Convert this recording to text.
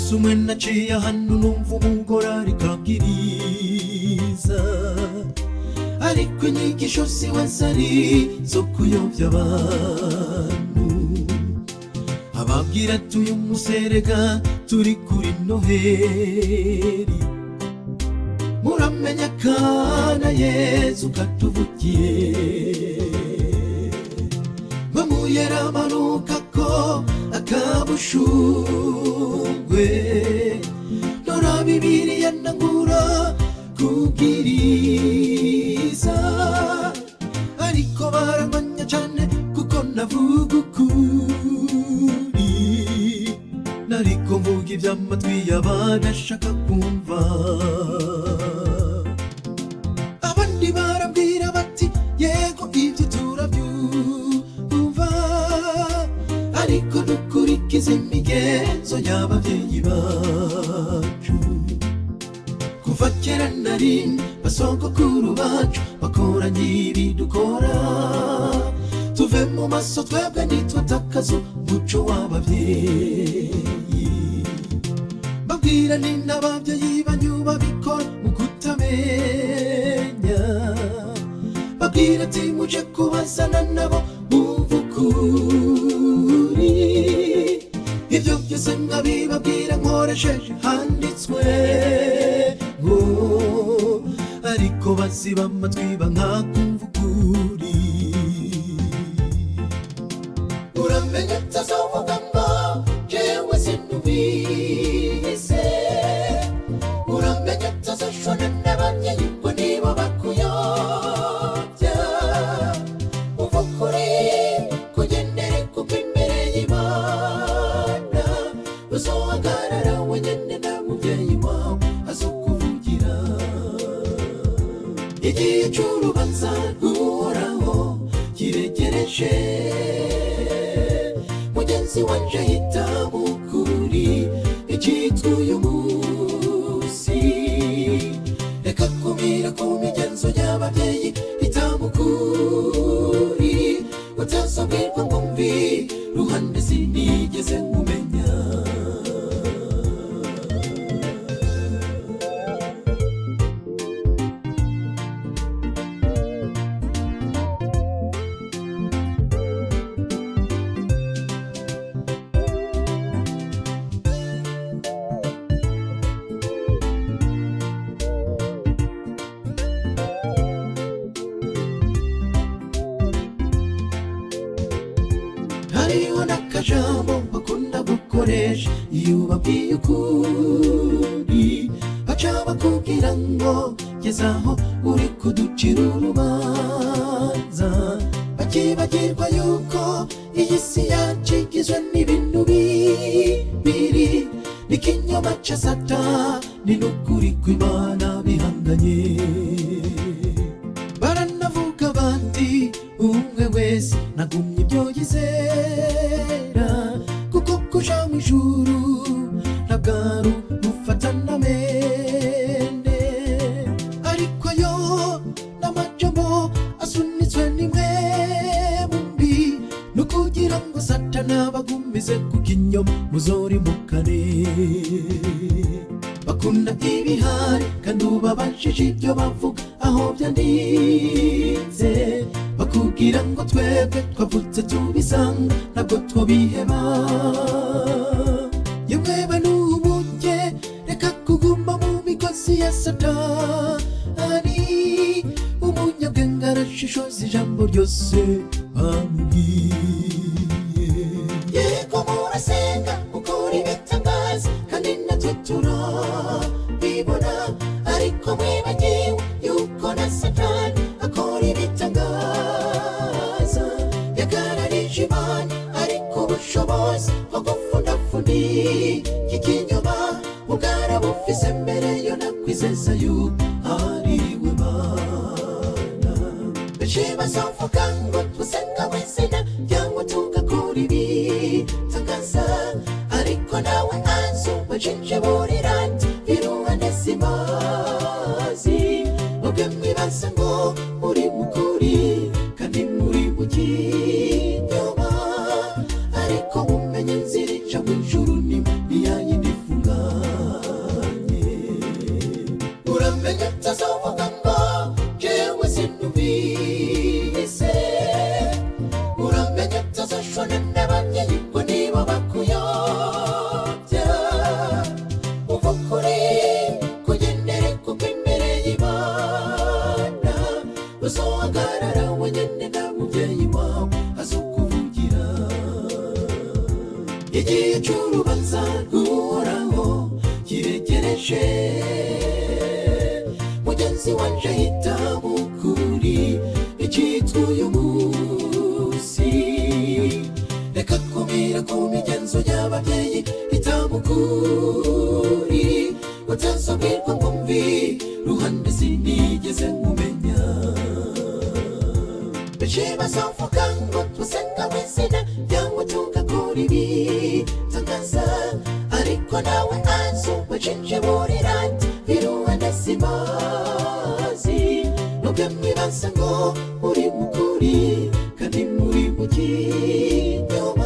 umunsi umwe naciye ahantu numva umugore ariko abwiriza, ariko inyigisho ziwe zari zo kuyobya abantu. Ababwira ati uyu munsi erega turi kuri Noheli, muramenya kana Yezu katuvukiye. Bamuyera amanukako akabushungwe, nora Bibiliya nangura kubwiriza, ariko baramanya cyane kuko navuga ukuri, nariko mvuga iby'amatwi y'abadashaka kumva. Abandi barambwira bati yego ibyo turabyumva, ariko dukurikize imigenzo y'ababyeyi bacu. Kuva kera nari basogokuru bacu bakora nk'ibi dukora, tuve mu maso twebwe nitwatakaza umuco w'ababyeyi. Babwira ni n'ababyeyi banyu babikora mu kutamenya, babwira ati muje kubazana nabo bumva ukuri. Ibyo byose nkabibabwira nkoresheje handitswe ngo, ariko baziba amatwi bankakumva ukuri. Uramenya utazovuga ngo jewe sinumvise, uramenya utazashwana n'ababyeyi ngo nibo bakuyobya. Uva kuri kugendere kuko imbere y'Imana uzohagarara wenyine na mubyeyi wawe azokuvugira. Igihe cy'urubanza rw'Uhoraho kiregereje, mugenzi wanje hitamo ukuri icyitwa uyu munsi. Reka kumira ku migenzo y'ababyeyi, hitamo ukuri utazabwirwa ngo mvi ruhande sinigeze nkumenya. Hariho n'akajambo bakunda gukoresha iyo ubabwiye ukuri, baca bakubwira ngo gezaho uri kuducira urubanza. Bakibagirwa yuko iyi si yacu igizwe n'ibintu bibiri, n'ikinyoma ca Satani n'ukuri kw'Imana bihanganye. Baranavuga bati umwe wese nagumye ibyo yizera, kuko kuja mu ijuru ntabwo ari ugufatana mende. Ariko yo n'amajambo asunitswe n'imwe mu mbi, n'ukugira ngo Satani abagumize ku kinyoma muzorimukane. Bakunda ibihari kandi ubabajije ibyo bavuga aho byanditse, bakubwira ngo twebwe twavutse tubisanga ntabwo twobiheba. Yemwe n'ubuke reka kuguma mu migozi ya Satani, umunyabwenge arashishoza ijambo ryose bamubwiye. Yego murasenga mukora ibitangaza kandi natwe turabibona, ariko mwibagiwe yuko na Satani akora ibitangaza. Yagararije Imana ariko ubushobozi bwo gufundafunda iki kinyoma bwarabufise mbere yo nakwizeza yuko ariwe Mana. Benshi bazovuga ngo tusenga w'izina cyangwa tugakora ibitangaza, ariko nawe azobajije burirandi biruhande simazi. Mubwe mwibaza ngo muri mukuri kandi muri mu kinyoma, ariko mumenye inzira ica mu ijuru ni yayindi ifunga. uramenye utazovuga ngo jewe sinumvise, uramenye utazashwana n'ababyeyi ngo nibo bakuyobya, uva kuri kugendere kuko imbere y'Imana uzohagarara wenyine nta mubyeyi wawe azokuvugira. Igihe cy'urubanza rw'Uhoraho kiregereje, mugenzi wanje hitamo ukuri icyitwa uyu munsi, reka kumira ku migenzo y'ababyeyi, hitamo ukuri utazabwirwa ngo mvi ruhande sinigeze nkumenya. Benshi bazavuga ngo tusenga mu izina ryawe tugakora ibitangaza, ariko nawe azobajinjiburira ati iruhande simazi, nubwo mwibaza ngo muri mukuri kandi muri mu kinyoma.